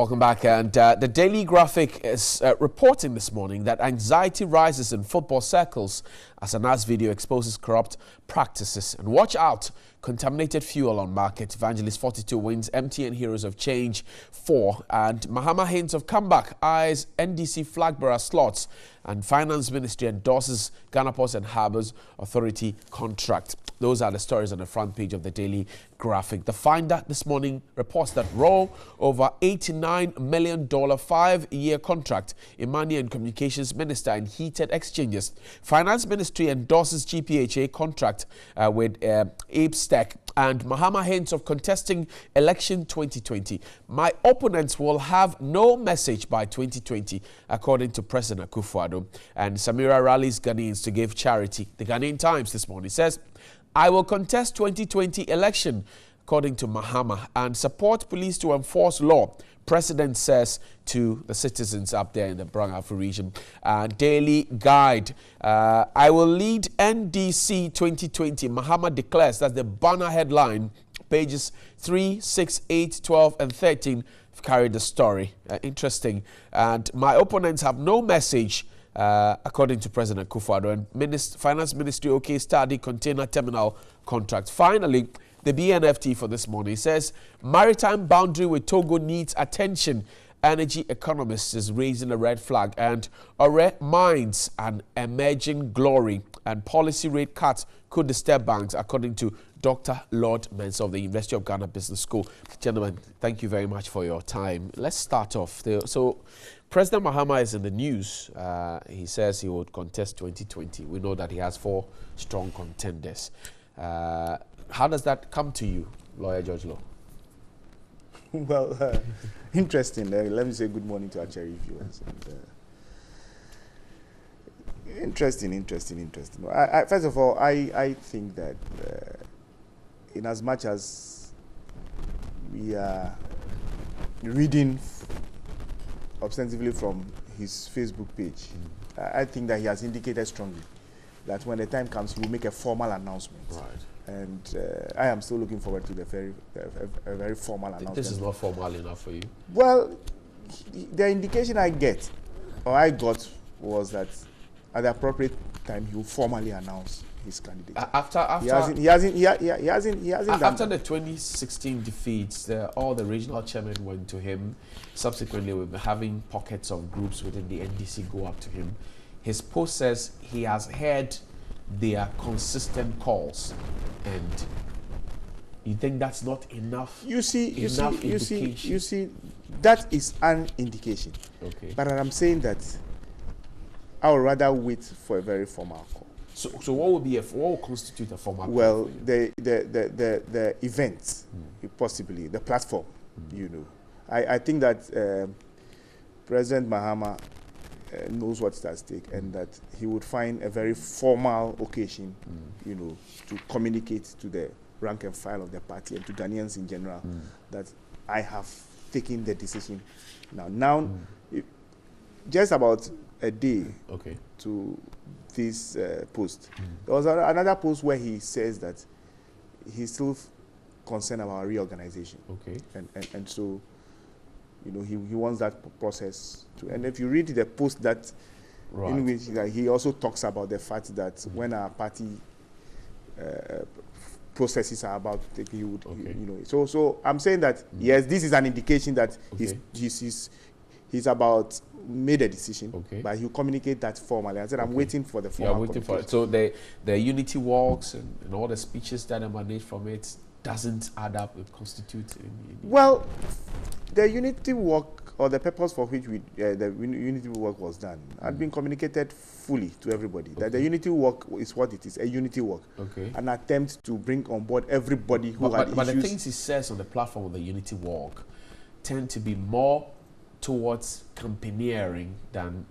Welcome back. And the Daily Graphic is reporting this morning that anxiety rises in football circles as an ads video exposes corrupt practices. And watch out, contaminated fuel on market. Evangelist 42 wins MTN Heroes of Change 4. And Mahama hints of comeback, eyes NDC flag bearer slots. And Finance Ministry endorses Ghana Ports and Harbours Authority contract. Those are the stories on the front page of the Daily Graphic. The Finder this morning reports that raw over $89 million 5-year contract in Money and Communications Minister in heated exchanges. Finance Ministry endorses GPHA contract with APSTEC. And Mahama hints of contesting election 2020. My opponents will have no message by 2020, according to President Akufo-Addo. And Samira rallies Ghanaians to give charity. The Ghanaian Times this morning says, I will contest 2020 election, according to Mahama, and support police to enforce law. President says to the citizens up there in the Brong-Ahafo region. Daily Guide, I will lead NDC 2020. Mahama declares. That's the banner headline. Pages 3, 6, 8, 12 and 13 carry the story. Interesting. And my opponents have no message, according to President Akufo-Addo. And Finance Ministry, OK, study container terminal contract. Finally, the BNFT for this morning says maritime boundary with Togo needs attention. Energy economist is raising a red flag. And Ore mines an emerging glory. And policy rate cuts could disturb banks, according to Dr. Lord Mensah of the University of Ghana Business School. Gentlemen, thank you very much for your time. Let's start off. So, President Mahama is in the news. He says he would contest 2020. We know that he has 4 strong contenders. How does that come to you, Lawyer George Law? Well, interesting. Let me say good morning to our cherry viewers. And, interesting. First of all, I think that in as much as we are reading ostensibly from his Facebook page, I think that he has indicated strongly that when the time comes, he will make a formal announcement. Right. And I am still looking forward to the very formal announcement. This is not formal enough for you? Well, the indication I got was that at the appropriate time he will formally announce his candidacy. He hasn't done after that. the 2016 defeats, all the regional chairmen went to him. Subsequently, we've been having pockets of groups within the NDC go up to him. His post says he has heard their consistent calls, and you think that's not enough? You see, that is an indication. Okay. But I'm saying that I would rather wait for a very formal call. So what will constitute a formal call? Well, the event, possibly the platform. You know, I think that President Mahama knows what's at stake, and that he would find a very formal occasion, you know, to communicate to the rank and file of the party and to Ghanaians in general that I have taken the decision now. Just about a day to this post, there was another post where he says that he's still concerned about reorganization. And so, you know, he wants that process to. And if you read the post in which he also talks about the fact that when our party processes are about to take, he would, you know. So I'm saying that yes, this is an indication that he's about made a decision, but he'll communicate that formally. I said I'm waiting for the formal. Waiting for it. So the unity walks and all the speeches that emanate from it doesn't add up. It constitutes. Well, the unity walk, or the purpose for which the unity walk was done, had been communicated fully to everybody. That the unity walk is what it is, a unity walk. An attempt to bring on board everybody who had issues. But the things he says on the platform of the unity walk tend to be more towards campaigning than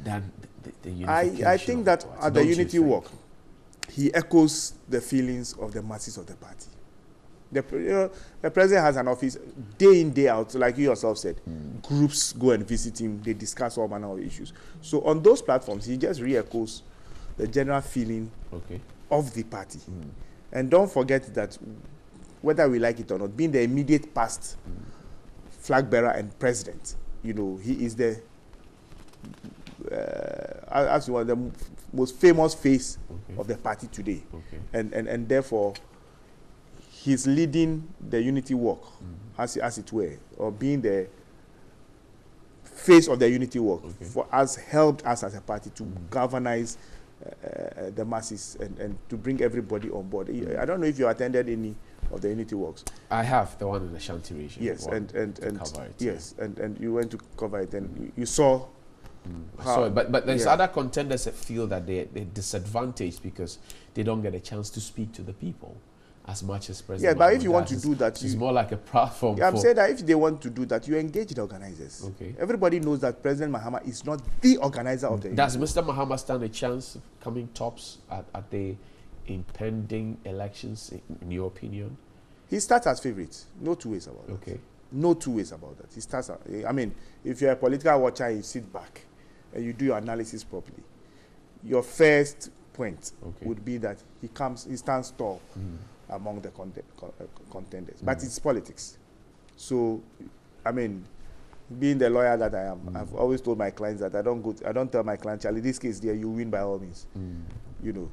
the unification. I think that at the unity walk, he echoes the feelings of the masses of the party. The president has an office day in, day out, like you yourself said. Groups go and visit him, they discuss all manner of issues. So on those platforms, he just re-echoes the general feeling of the party. And don't forget that, whether we like it or not, being the immediate past flag bearer and president. You know, he is the as one of the most famous face of the party today, and therefore he's leading the unity work, as it were, or being the face of the unity work for us, helped us as a party to galvanize the masses and to bring everybody on board. I don't know if you attended any of the unity works. I have the one in the Shanti region. Yes, and cover it, yes, and you went to cover it, and you saw. So, but there's other contenders that feel that they're disadvantaged because they don't get a chance to speak to the people as much as President. Yeah, but if you want to do that, it's more like a platform. Yeah, I'm saying that if they want to do that, you engage the organizers. Okay. Everybody knows that President Mahama is not the organizer of the. Does Mr. Mahama stand a chance of coming tops at the impending elections, in your opinion? He starts as favorite. No two ways about it. Okay. No two ways about that. He starts. I mean, if you're a political watcher, you sit back and you do your analysis properly. Your first point would be that he stands tall among the contenders. But it's politics. So, I mean, being the lawyer that I am, I've always told my clients that I don't tell my clients, Charlie, this case there, you win by all means. You know.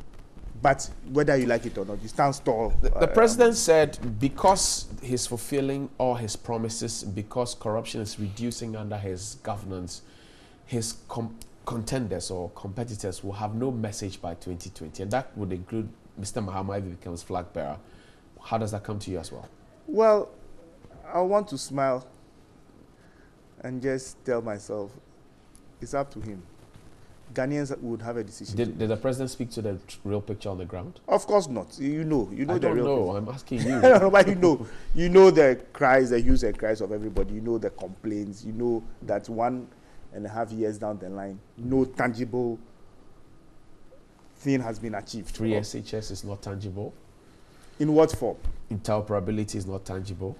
But whether you like it or not, you stand tall. The president said because he's fulfilling all his promises, because corruption is reducing under his governance, his contenders or competitors will have no message by 2020. And that would include Mr. Mahama if he becomes flag bearer. How does that come to you as well? Well, I want to smile and just tell myself it's up to him. Ghanaians would have a decision. Did the president speak to the real picture on the ground? Of course not. You know I the don't real know. picture. I'm asking you. No, but you know the cries, the hues and cries of everybody. You know the complaints. You know that 1.5 years down the line, no tangible thing has been achieved. Free SHS is not tangible. In what form? Interoperability is not tangible.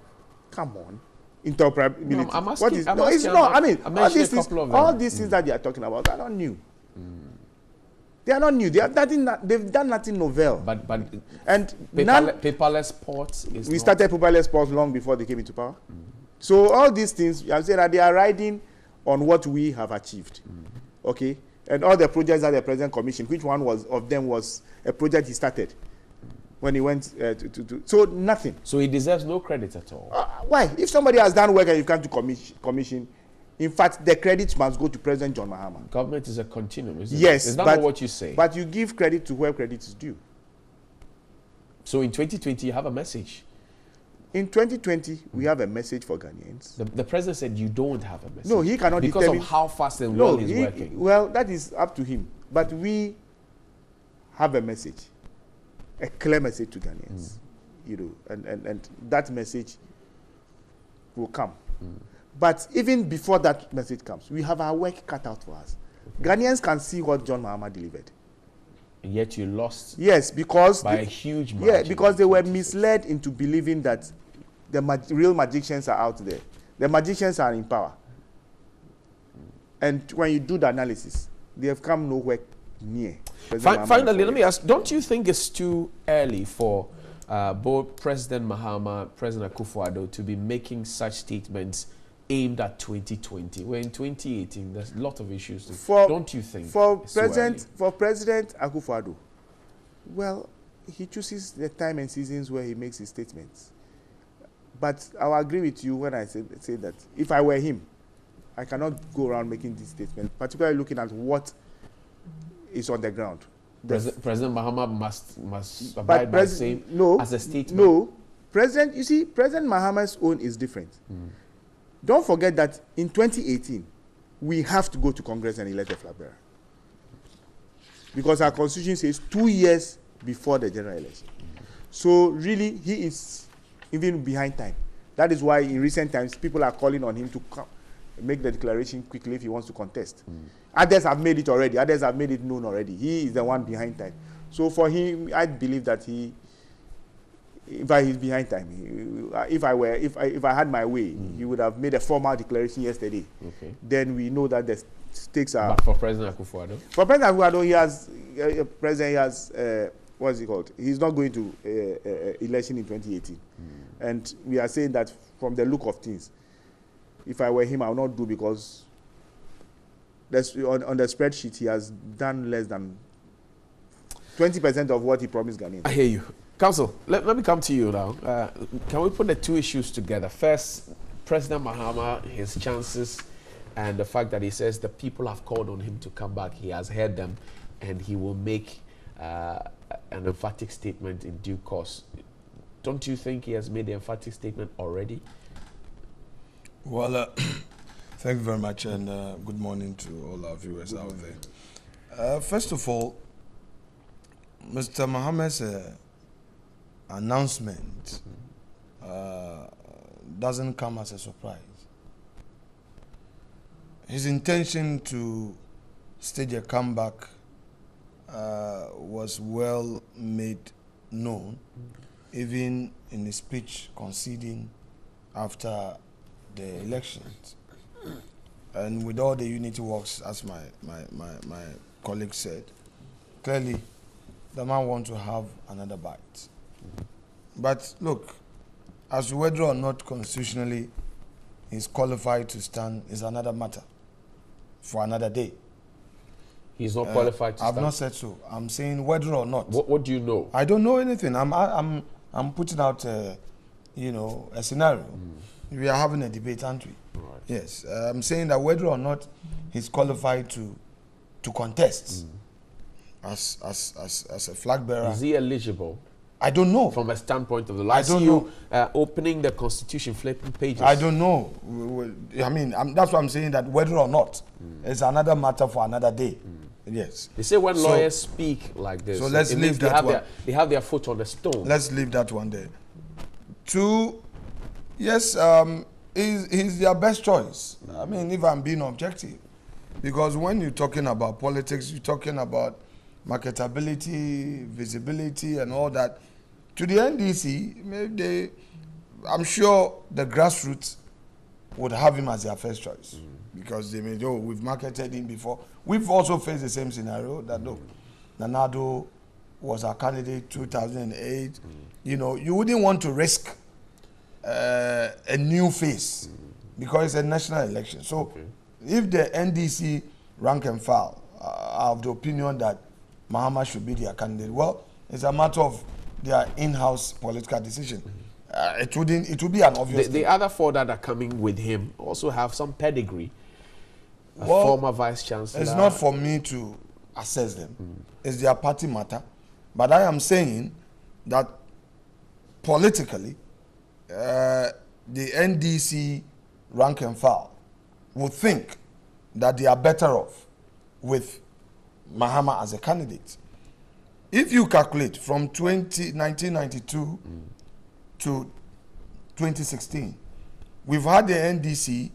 Come on. Interoperability. No, I'm asking. What is, I'm no, asking, it's not. I mean, all these things that they are talking about are not new. They are not new. They've done nothing novel. But and paperless ports is we started paperless ports long before they came into power. So all these things, I'm saying that they are riding on what we have achieved. Okay? And all the projects that the president commissioned, which one of them was a project he started when he went to so nothing. So he deserves no credit at all. Why? If somebody has done work and you've come to commission, in fact, the credit must go to President John Mahama. Government is a continuum, isn't it? Yes. Is that not what you say? But you give credit to where credit is due. So in 2020, you have a message. In 2020, we have a message for Ghanaians. The president said you don't have a message. No, he cannot because determine. Because of how fast and well he's working. Well, that is up to him. But we have a message, a clear message to Ghanaians. You know, and that message will come. But even before that message comes, we have our work cut out for us. Ghanaians can see what John Mahama delivered. And yet you lost. Yes, because by a huge margin. Yeah, because they were misled into believing that the real magicians are out there. The magicians are in power. And when you do the analysis, they have come nowhere near. Finally, let me ask, don't you think it's too early for both President Mahama, President Akufo-Addo to be making such statements aimed at 2020? We're in 2018. There's a lot of issues. Don't you think? For President Akufo-Addo, well, he chooses the time and seasons where he makes his statements. But I'll agree with you when I say that if I were him, I cannot go around making these statements, particularly looking at what is on the ground. President Mahama must abide by the same as a statement. No, President Mahama's own is different. Don't forget that in 2018, we have to go to Congress and elect a flag bearer. Because our constitution says 2 years before the general election. So really, he is even behind time. That is why in recent times, people are calling on him to come, make the declaration quickly if he wants to contest. Others have made it already. Others have made it known already. He is the one behind time. So for him, I believe that he's behind time. If I had my way, he would have made a formal declaration yesterday. Okay. Then we know that the stakes are. But for President Akufo-Addo? For President Akufo-Addo, he has what's it called? He's not going to election in 2018. And we are saying that from the look of things, If I were him, I would not do, because on the spreadsheet he has done less than 20% of what he promised Ghanaians. I hear you. Council, let me come to you now. Can we put the two issues together? First, President Mahama, his chances, and the fact that he says the people have called on him to come back. He has heard them, and he will make an emphatic statement in due course. Don't you think he has made the emphatic statement already? Well, thank you very much, and good morning to all our viewers out there. First of all, Mr. Mahama's announcement doesn't come as a surprise. His intention to stage a comeback was well made known, even in his speech conceding after the elections. And with all the unity works, as my colleague said, clearly the man wants to have another bite. But look, as to whether or not constitutionally he's qualified to stand is another matter for another day. He's not qualified to stand? I've not said so. I'm saying whether or not. What do you know? I don't know anything. I'm putting out a scenario. We are having a debate, aren't we? Right. Yes. I'm saying that whether or not he's qualified to contest as a flag bearer. Is he eligible? I don't know. From a standpoint of the law. I don't know. Opening the Constitution, flipping pages. I don't know. I mean, that's why I'm saying that whether or not is another matter for another day. Yes. They say when lawyers speak like this, so let's leave that one. They have their foot on the stone. Let's leave that one there. Two, yes, he's their best choice. I mean, if I'm being objective. Because when you're talking about politics, you're talking about marketability, visibility, and all that. To the NDC, maybe I'm sure the grassroots would have him as their first choice. Because they may know we've marketed him before. We've also faced the same scenario that, look, Nanado was our candidate 2008. You know, you wouldn't want to risk a new face because it's a national election. So if the NDC rank and file are of the opinion that Mahama should be their candidate, well, it's a matter of their in-house political decision. It would be an obvious the other four that are coming with him also have some pedigree. Well, former vice chancellor. It's not for me to assess them. It's their party matter. But I am saying that politically, the NDC rank and file would think that they are better off with Mahama as a candidate. If you calculate from 1992 to 2016, we've had the NDC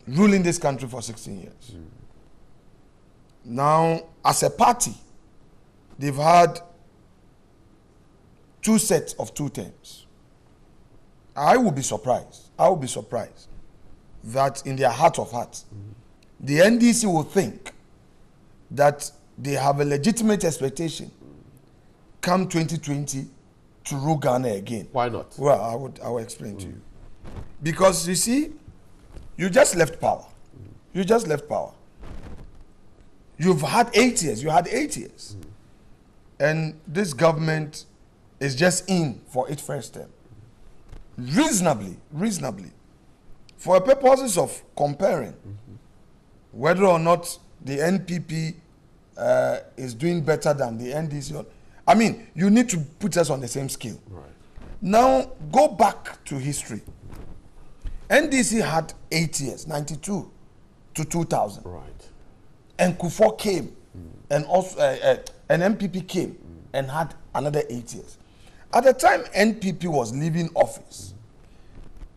ruling this country for 16 years. Now, as a party, they've had 2 sets of 2 terms. I will be surprised that in their heart of hearts, the NDC will think that they have a legitimate expectation come 2020 to rule Ghana again. Why not? Well, I will explain to you. Because you see, you just left power. You just left power. You've had 8 years. You had 8 years. And this government is just in for its first term. Reasonably, for purposes of comparing whether or not the NPP is doing better than the NDC. I mean, you need to put us on the same scale. Right. Now, go back to history. NDC had 8 years, 92 to 2000. Right. And Kufuor came, and also and NPP came and had another 8 years. At the time NPP was leaving office,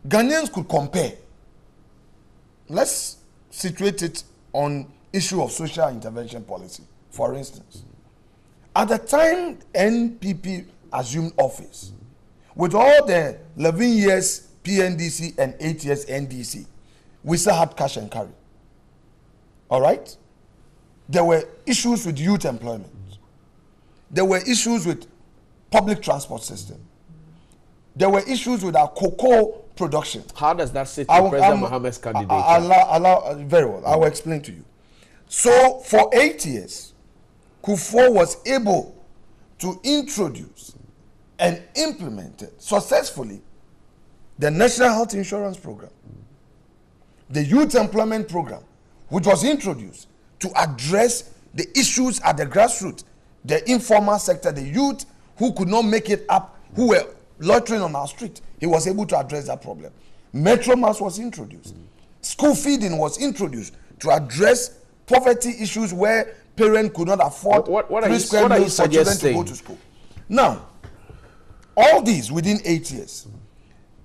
Ghanaians could compare. Let's situate it on issue of social intervention policy, for instance. At the time NPP assumed office, with all the 11 years PNDC and 8 years NDC, we still had cash and carry. All right? There were issues with youth employment. There were issues with public transport system. there were issues with our cocoa production. How does that sit with President Mahama's candidature? Very well. I will explain to you. So for 8 years, Kufuor was able to introduce and implement successfully the National Health Insurance Program, the Youth Employment Program, which was introduced to address the issues at the grassroots, the informal sector, the youth who could not make it up, who were loitering on our street. He was able to address that problem. Metro Mass was introduced. School feeding was introduced to address poverty issues where parents could not afford what are you suggesting? To go to school. Now, all these within 8 years,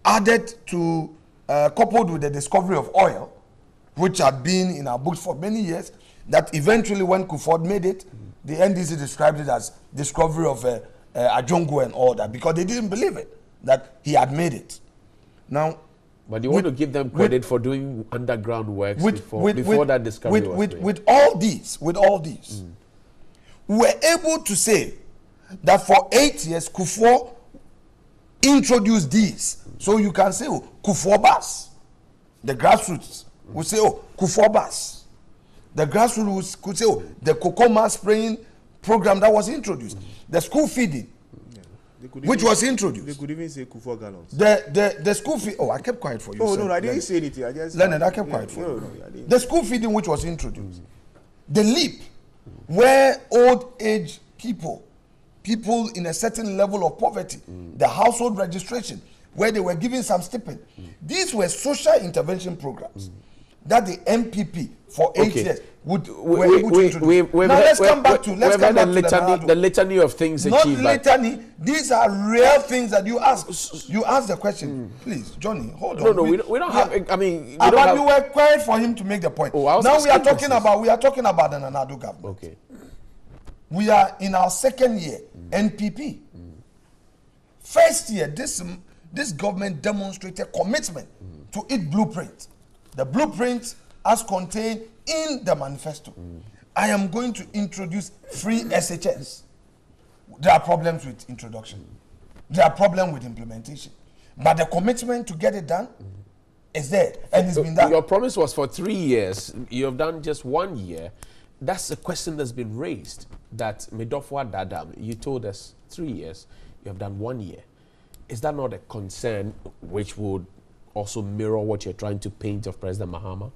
added to, coupled with the discovery of oil, which had been in our books for many years, that eventually when Kufuor made it, the NDC described it as discovery of Ajongo and all that, because they didn't believe it, that he had made it. Now, but you want to give them credit for doing underground works before that discovery was made. With all these, we were able to say that for 8 years, Kufuor introduced these. So you can say, oh, Kufuor bus. The grassroots will say, oh, Kufuor bus. The grassroots could say, oh, the cocoa mass spraying program that was introduced. The school feeding, which was introduced. They could even say Kufuor gallons. The school feeding. Oh, I kept quiet for you. Oh, no, I didn't say anything. I just... Leonard, I kept quiet for you. The school feeding which was introduced. The LEAP, where old age people in a certain level of poverty, the household registration, where they were given some stipend. These were social intervention programs that the MPP for 8 years were able to introduce. Now let's come back to the litany of things achieved. Not litany. These are real things that you ask. You ask the question. Please, Johnny, hold on. No, we don't have. I mean, but we were quiet for him to make the point. Now we are talking about the Nanado government. Okay. We are in our second year, NPP. First year, this government demonstrated commitment to its blueprint. The blueprint as contained in the manifesto. I am going to introduce free SHS. There are problems with introduction. There are problems with implementation. But the commitment to get it done is there, and it's been done. Your promise was for 3 years. You have done just 1 year. That's a question that's been raised. That Medofwa Dadam, you told us 3 years. You have done 1 year. Is that not a concern which would also mirror what you're trying to paint of President Mahama?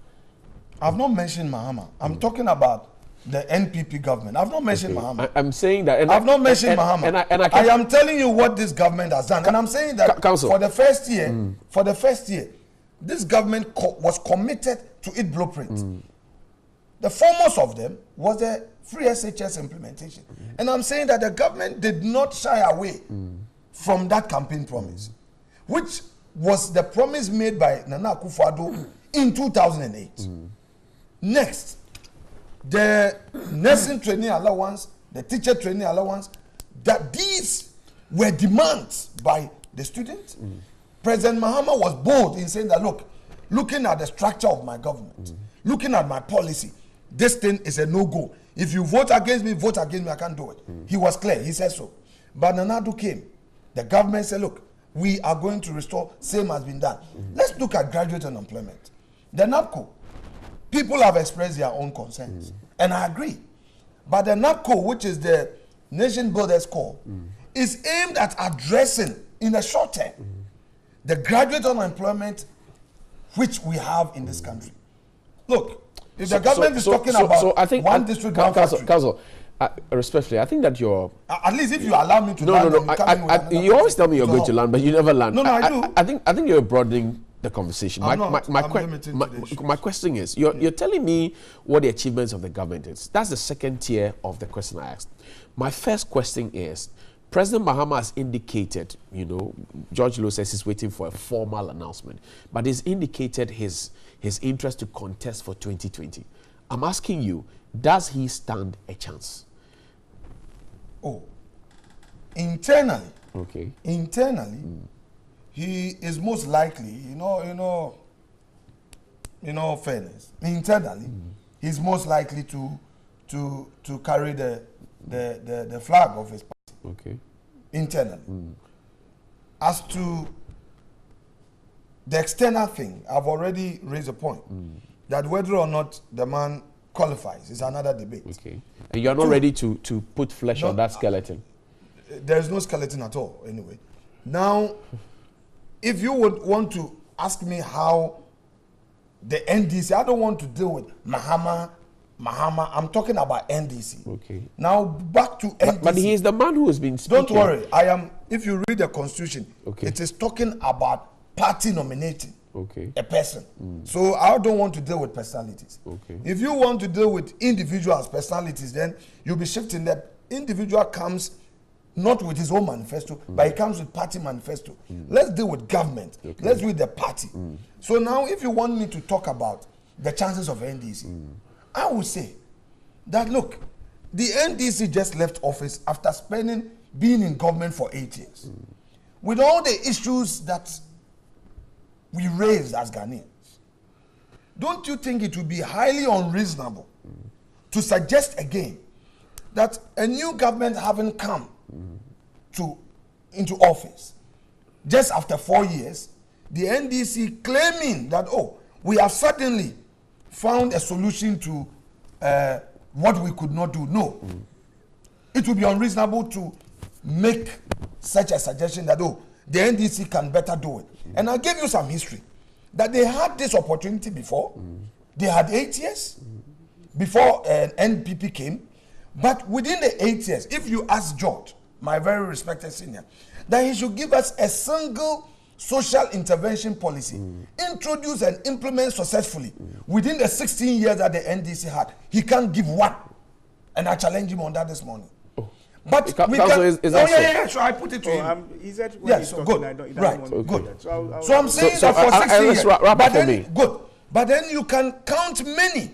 I've not mentioned Mahama. I'm talking about the NPP government. I've not mentioned Mahama. I'm saying that. I've not mentioned Mahama. I am telling you what this government has done. And I'm saying that for the first year, this government was committed to its blueprint. The foremost of them was the free SHS implementation. And I'm saying that the government did not shy away from that campaign promise, which was the promise made by Nana Akufo-Addo in 2008. Next, the nursing training allowance, the teacher training allowance, that these were demands by the students. President Mahama was bold in saying that, look, looking at the structure of my government, looking at my policy, this thing is a no-go. If you vote against me, I can't do it. He was clear, he said so. But Nanado came. The government said, look, we are going to restore, same has been done. Let's look at graduate unemployment. The NAPCO, people have expressed their own concerns, and I agree. But the NAPCO, which is the Nation Builders Corps, is aimed at addressing, in the short term, the graduate unemployment which we have in this country. Look, if the government is talking about I think one district, one factory. Council, respectfully, I think that you're... At least if you allow me to land... You always tell me you're going to land, but you never land. No, I do. I think you're broadening the conversation. My question is, you're telling me what the achievements of the government is. That's the second tier of the question I asked. My first question is, President Mahama has indicated, George Lowe says he's waiting for a formal announcement, but he's indicated his interest to contest for 2020. I'm asking you, does he stand a chance? Oh, internally. Okay. Internally, he is most likely, fairness. Internally, he's most likely to carry the flag of his party. Okay. Internally. as to the external thing, I've already raised a point that whether or not the man qualifies is another debate. Okay. And you're not ready to put flesh on that skeleton? There is no skeleton at all, anyway. Now, if you would want to ask me how the NDC, I don't want to deal with Mahama, I'm talking about NDC. Okay. Now, back to NDC. But he is the man who has been speaking. Don't worry, if you read the constitution, it is talking about party nominating a person. So I don't want to deal with personalities. If you want to deal with individuals' personalities, then you'll be shifting. That individual comes not with his own manifesto, but he comes with party manifesto. Let's deal with government. Let's deal with the party. So now, if you want me to talk about the chances of NDC, I will say that, look, the NDC just left office after being in government for 8 years. With all the issues that we raised as Ghanaians, don't you think it would be highly unreasonable to suggest again that a new government haven't come into office just after 4 years, the NDC claiming that, oh, we have suddenly found a solution to what we could not do? No. It would be unreasonable to make such a suggestion that, oh, the NDC can better do it. And I'll give you some history. That they had this opportunity before. They had 8 years before NPP came. But within the 8 years, if you ask George, my very respected senior, that he should give us a single social intervention policy, introduce and implement successfully within the 16 years that the NDC had, he can't give one. And I challenge him on that this morning. But we can. So I put it to him. He said when yes, he's talking, good. I don't right, want to good. do that. So, so I'm saying that for 16 years. Wrap but for then, me. good. But then you can count many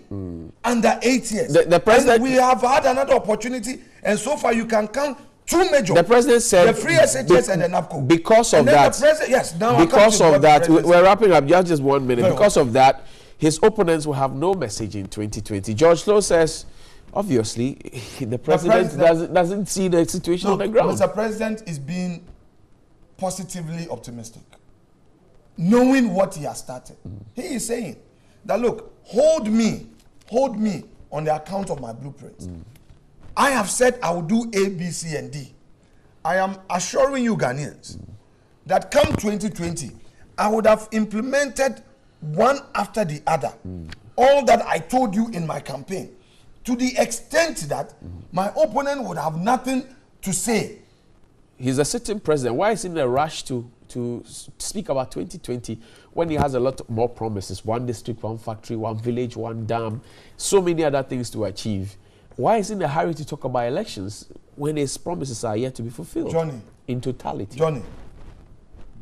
under 8 years. The president. And we have had another opportunity, and so far you can count two major. The president said the free SHS and the NAPCO. Because of that. Yes. Now because of that, we're wrapping up. Just 1 minute. Very because of that, his opponents will have no message in 2020. George Lowe says, obviously, the president doesn't see the situation on the ground. Mr. President is being positively optimistic, knowing what he has started. He is saying that, look, hold me on the account of my blueprints. I have said I will do A, B, C, and D. I am assuring you Ghanaians that come 2020, I would have implemented one after the other all that I told you in my campaign, to the extent that my opponent would have nothing to say. He's a sitting president. Why is he in a rush to speak about 2020 when he has a lot more promises? 1 district, 1 factory, 1 village, 1 dam, so many other things to achieve. Why is he in a hurry to talk about elections when his promises are yet to be fulfilled? Johnny, in totality. Johnny,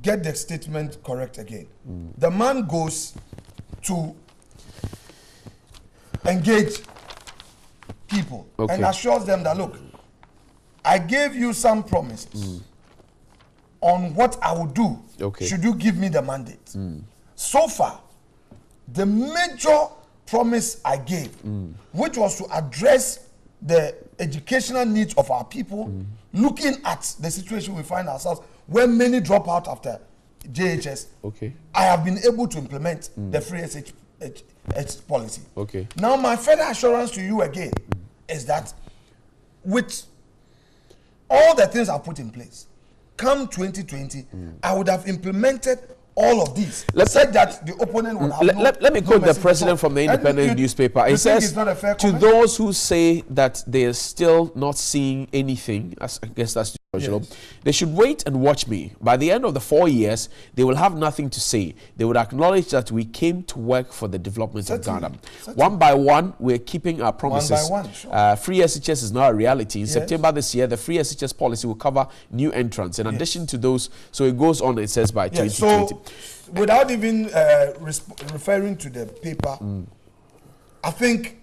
get the statement correct again. The man goes to engage people and assures them that, look, I gave you some promises on what I will do should you give me the mandate. So far, the major promise I gave, which was to address the educational needs of our people, looking at the situation we find ourselves, where many drop out after JHS, I have been able to implement the free SH policy. Now, my further assurance to you again is that with all the things I put in place, come 2020, I would have implemented all of these. Let's say that the opponent would have let me quote the president from the Independent newspaper. He says, to those who say that they are still not seeing anything, I guess that's they should wait and watch me. By the end of the 4 years, they will have nothing to say. They would acknowledge that we came to work for the development of Ghana. One by one, we're keeping our promises. Free SHS is now a reality. In September this year, the free SHS policy will cover new entrants. In addition to those, so it goes on, it says by 2020. So, without even referring to the paper, I think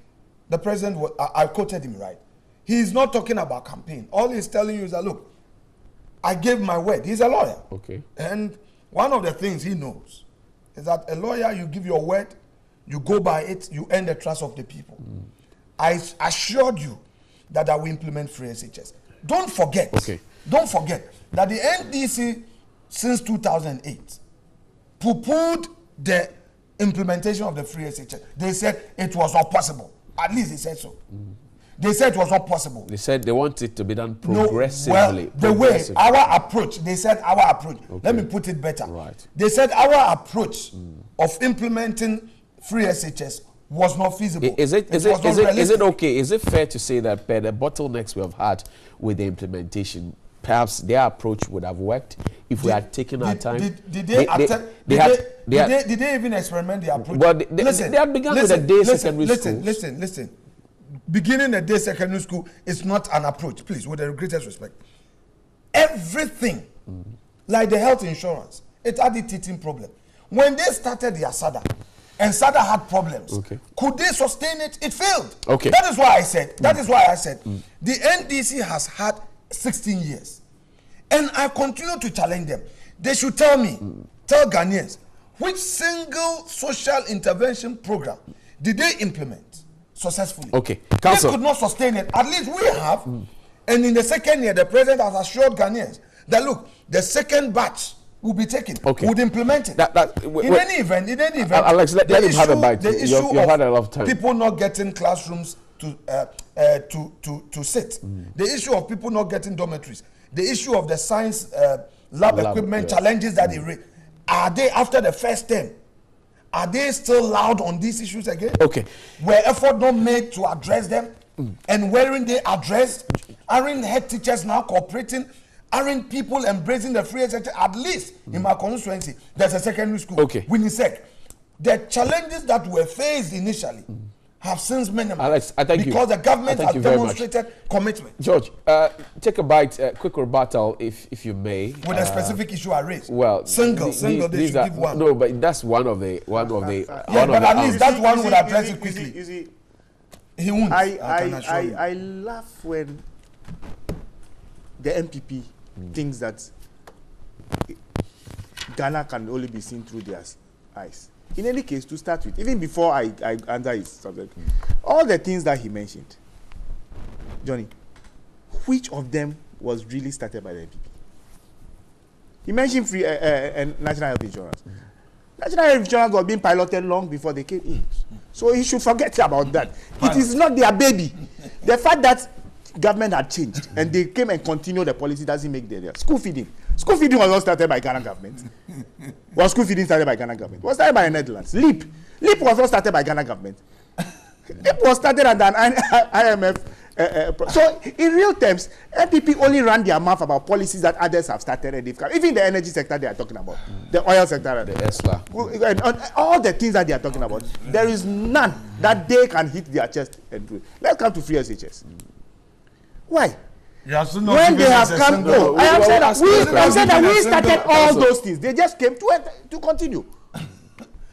the president, I quoted him right. He's not talking about campaign. All he's telling you is that, look, I gave my word. He's a lawyer. And one of the things he knows is that a lawyer, you give your word, you go by it, you earn the trust of the people. I assured you that I will implement free SHS. Don't forget that the NDC since 2008 poo-pooed the implementation of the free SHS. They said it was not possible. At least they said so. They said it was not possible. They said they want it to be done progressively. No, well, the way, our approach, they said our approach. Okay. Let me put it better. Right. They said our approach of implementing free SHS was not feasible. Is it okay? Is it fair to say that per the bottlenecks we have had with the implementation, perhaps their approach would have worked if we had taken our time? Did they even experiment the approach? Well, they had begun with a day secondary school. Listen. Beginning a day secondary school is not an approach, please, with the greatest respect. Everything, like the health insurance, it had a teething problem. When they started the SADA, and SADA had problems, could they sustain it? It failed. Okay. That is why I said, the NDC has had 16 years. And I continue to challenge them. They should tell me, tell Ghanaians, which single social intervention program did they implement successfully? Okay, Council. They could not sustain it. At least we have. And in the second year, the president has assured Ghanaians that, look, the second batch will be taken. Okay. Would implement it. In any event, Alex, let him have a bite. You've had a lot of time. People not getting classrooms to sit. The issue of people not getting dormitories. The issue of the science lab equipment challenges that they raise. Are they, after the first term, are they still loud on these issues again? Okay. Were effort not made to address them? And weren't they addressed? Aren't head teachers now cooperating? Aren't people embracing the free sector? At least in my constituency, there's a secondary school. Okay. Winnipeg. The challenges that were faced initially have since minimized. Alex, I thank you. Because the government has demonstrated commitment. George, take a bite, quick rebuttal, if you may. With a specific issue I raised. Well, single, they should give one. No, but that's one of the. At least that one would address it quickly. You see, he won't. I laugh when the MPP thinks that Ghana can only be seen through their eyes. In any case, to start with, even before I answer his subject, all the things that he mentioned, Johnny, which of them was really started by the MPP? He mentioned free and national health insurance. National health insurance was being piloted long before they came in. So he should forget about that. It is not their baby. The fact that government had changed and they came and continued the policy doesn't make their school feeding. School feeding was not started by Ghana government. Was school feeding started by Ghana government? Was started by the Netherlands. LEAP was not started by Ghana government. LEAP was started under an IMF. So in real terms, MPP only ran their mouth about policies that others have started and they've come. Even the energy sector they are talking about, the oil sector, the ESLA, and all the things that they are talking about, there is none that they can hit their chest and do it. Let's come to free SHS. Why? When they have come, I have said that we started all those things. They just came to continue.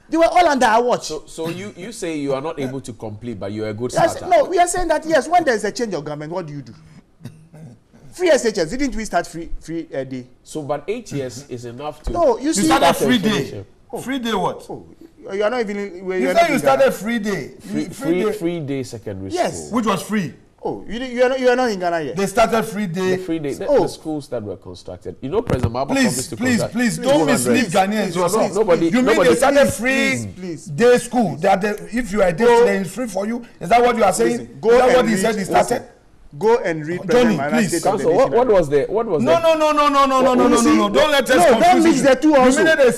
They were all under our watch. So you say you are not able to complete, but you are a good starter. No, we are saying that yes, when there is a change of government, what do you do? Free SHS, didn't we start free day? So, but 8 years is enough to. No, you see, started free day. Free day what? You are not even. You said you started free day. Free day secondary school. Yes, which was free. Oh, you are not in Ghana yet. They started free day. The schools that were constructed. You know, President Mahama promised to construct. Please, don't mislead Ghanaians. You mean they started free day school? If you are a day student, it's free for you. Is that what you are saying? Is that what he said he started? Go and read. Johnny, please. Council, what was the? No. Don't let us confuse. Don't mix the two also. You mean they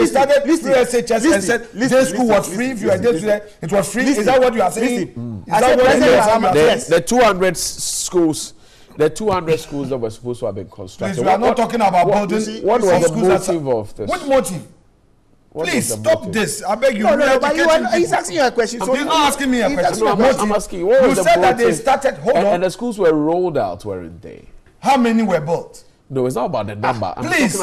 started free SHS and said day school was free. If you are a day student, it was free. Is that what you are saying? Is that what you are saying? The 200 schools. The 200 schools that were supposed to have been constructed. Please, we are not talking about building. What was the motive of this? What motive? Please stop this. I beg you. No, but he's asking you a question. So he's not asking me a question. I'm asking you. What was the said that they started. Hold on. And the schools were rolled out, weren't they? How many were built? No, it's not about the number. Please.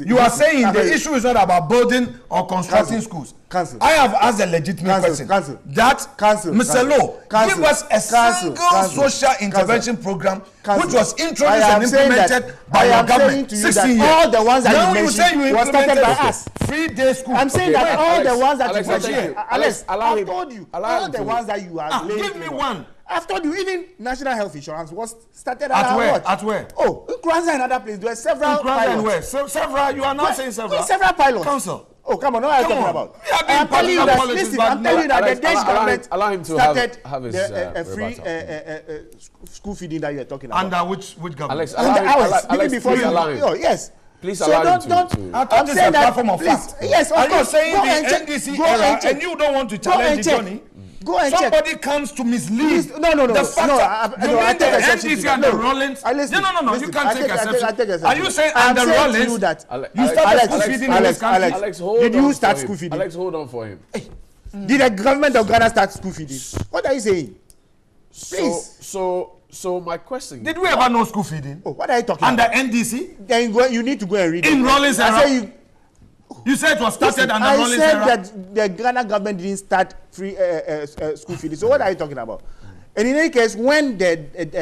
You are saying the issue is not about building or constructing schools. Cancel. I have asked a legitimate question. Mr. Lowe, give us a single social intervention program which was introduced and implemented by your government. 16 years. All the ones that you mentioned were started by us. Free day school. I'm saying that all the ones that you mentioned. Alex, I told you. All the ones that you are laying. Give me one. I've told you, even National Health Insurance was started At where? what? At where? Oh, in Kwanzaa and other places. There were several Kwanzaa pilots. where? Several. You are now saying several. Several pilots. Council. Oh, come on, what are you talking about? We are being I'm telling you political that, politics, listen, but I'm telling you that Alex, the Dutch government allow him to started have his, a free school feeding that you're talking about. Under which government? Alex, Before please you, allow him. Oh, yes. Please So allow him don't. to. I thought I'm this is saying a that, platform of please, fact. yes, of Are you course. saying Go the and check. NDC Go era and check. and you don't want to Go challenge and the check. journey? Go and check. Somebody comes to mislead. No. The fact that you mean the NDC and the Rollins? No. You can't take exception. Are you saying and the Rollins? You started school feeding in this country. Alex, hold Did on you for start him. school feeding? Alex, hold on for him. Did the government of Ghana start school feeding? What are you saying? Please. So my question. Did we ever know school feeding? Oh, what are you talking Under about? NDC? Then you need to go and read In it. Rollins era? I say You said it was started under I Rollins said era? that the Ghana government didn't start free school feeding. So what are you talking about? And in any case, when the But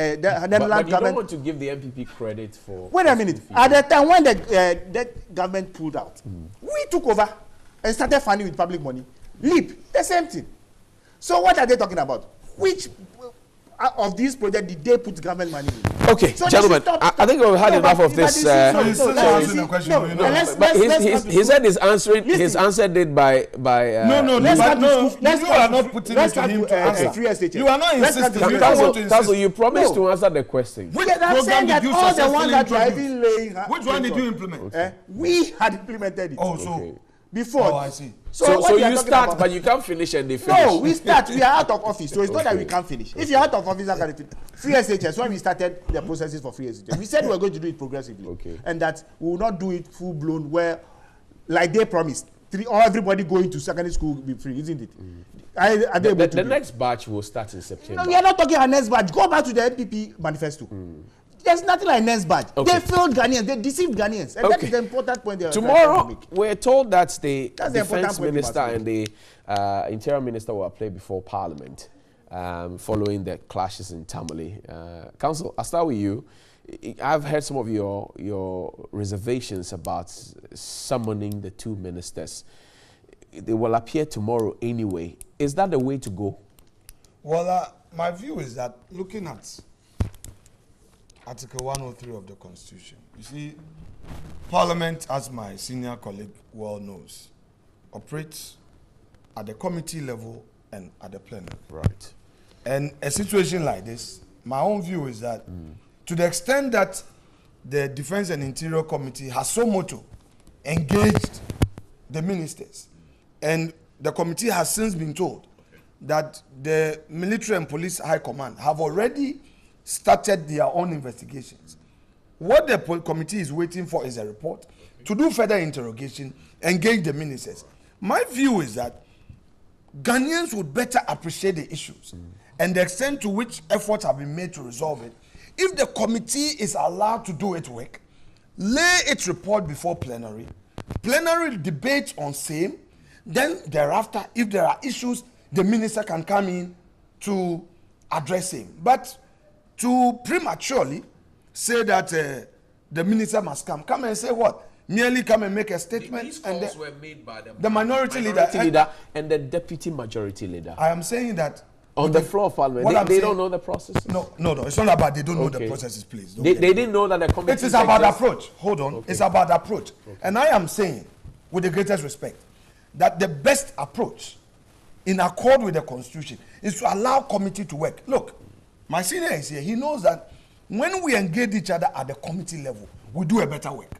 Netherlands you don't government... want to give the MPP credit for... Wait a minute. At the time when the government pulled out, we took over and started funding with public money. LEAP, the same thing. So what are they talking about? Which of these projects did they put government money in? Okay, So gentlemen, I think we've had enough of this. He said he's answering. He's answered it by. Let's you are not putting it to him to answer. free SHS. You are not insisting. You don't Council, want to Council, insist. you promised No. to answer the question. Which I'm program saying did that you all the successfully ones that you are introduce? even laying... Which one did you implement? We had implemented it. Oh, so Okay. Before. Oh, I see. So what are you talking start, about? but you can't finish and they finish. No, we start. We are out of office, so it's not that Okay. we can't finish. If you're out of office, I can finish. Free SHS, when we started the processes for free SHS, we said we were going to do it progressively. Okay. And that we will not do it full blown where, like they promised, everybody going to secondary school will be free, isn't it? Are they able to The do it? next batch will start in September. No, we are not talking about next batch. Go back to the NPP manifesto. There's nothing like next batch. Okay. They failed Ghanaians. They deceived Ghanaians. And that Okay. is the important point they are trying to Tomorrow, make. we're told that the That's the important defense point we minister must and the interior minister will appear before Parliament following the clashes in Tamale. Council, I'll start with you. I've heard some of your reservations about summoning the two ministers. They will appear tomorrow anyway. Is that the way to go? Well, my view is that looking at Article 103 of the Constitution, you see, Parliament, as my senior colleague well knows, operates at the committee level and at the plenary. Right. And a situation like this, my own view is that to the extent that the Defense and Interior Committee has so much engaged the ministers, and the committee has since been told that the military and police high command have already started their own investigations. What the committee is waiting for is a report to do further interrogation, engage the ministers. My view is that Ghanaians would better appreciate the issues and the extent to which efforts have been made to resolve it. If the committee is allowed to do its work, lay its report before plenary debate on same, then thereafter, if there are issues, the minister can come in to address him. But to prematurely say that the minister must come and say what? Merely come and make a statement. These and calls were made by the minority leader and the deputy majority leader. I am saying that On the floor of Parliament, they don't know the process. No, it's not about they don't know the processes, please. They didn't know that the committee... It is about approach. Hold on. It's about approach. And I am saying, with the greatest respect, that the best approach, in accord with the Constitution, is to allow committee to work. Look, my senior is here. He knows that when we engage each other at the committee level, we do a better work.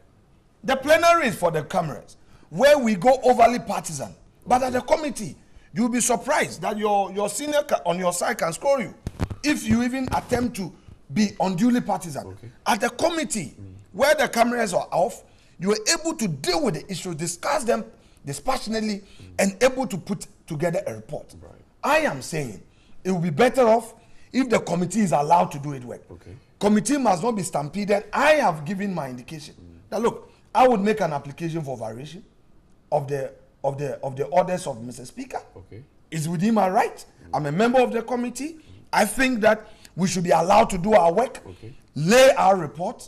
The plenary is for the cameras, where we go overly partisan. But at the committee, you'll be surprised that your senior on your side can score you if you even attempt to be unduly partisan. At the committee, where the cameras are off, you are able to deal with the issues, discuss them dispassionately, and able to put together a report. I am saying it will be better off if the committee is allowed to do it work. Committee must not be stampeded. I have given my indication that look, I would make an application for variation of the orders of Mr. Speaker. It's within my right. I'm a member of the committee. I think that we should be allowed to do our work, lay our report.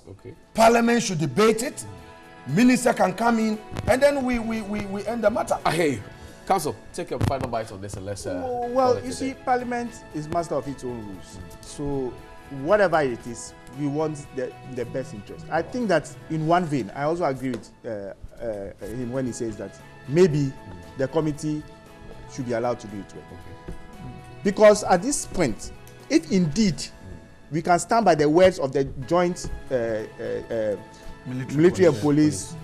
Parliament should debate it. Minister can come in, and then we end the matter. I hear you. Council, take your final bite on this and let's. Well, you see, Parliament is master of its own rules. So, whatever it is, we want the best interest. I think that in one vein, I also agree with him when he says that maybe the committee should be allowed to do it well. Okay. Because at this point, if indeed we can stand by the words of the joint military and police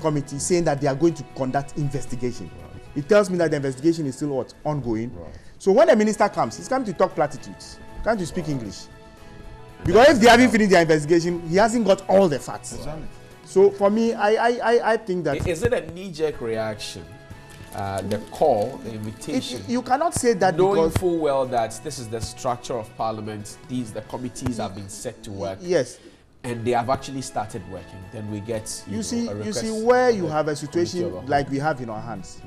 committee saying that they are going to conduct investigation. Right. It tells me that the investigation is still what? Ongoing. Right. So when the minister comes, he's coming to talk platitudes, coming to speak English. Because if they haven't finished their investigation, he hasn't got all the facts. Exactly. So for me, I think that... Is it a knee-jerk reaction? The call, the invitation. You cannot say that knowing full well that this is the structure of Parliament, the committees have been set to work. Yes. And they have actually started working. Then we get you see where you have a situation like we have in our hands.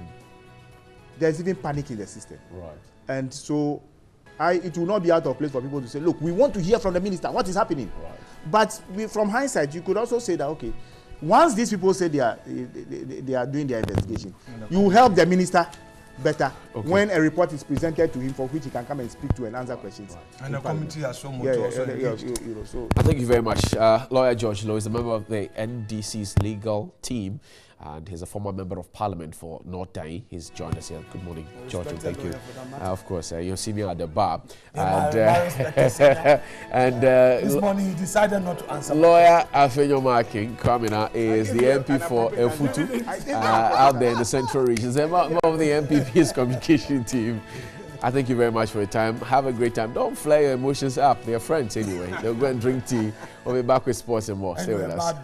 There's even panic in the system. Right. And so it will not be out of place for people to say, look, we want to hear from the minister what is happening. Right. But from hindsight, you could also say that, okay, once these people say they are doing their investigation, you help the minister better when a report is presented to him for which he can come and speak to and answer questions. Right. And the committee has so much also so thank you very much. Lawyer George Lowe is a member of the NDC's legal team, and he's a former member of Parliament for North Dai. He's joined us here. Good morning, George, and thank you. Of course, you're senior at the bar. And this morning he decided not to answer. Lawyer Afenyo Marking Kamina is the MP for Efutu out there in the central regions. A member of the MPP's communication team. I thank you very much for your time. Have a great time. Don't flare your emotions up. They're friends anyway. They'll go and drink tea. We'll be back with sports and more. Stay with us.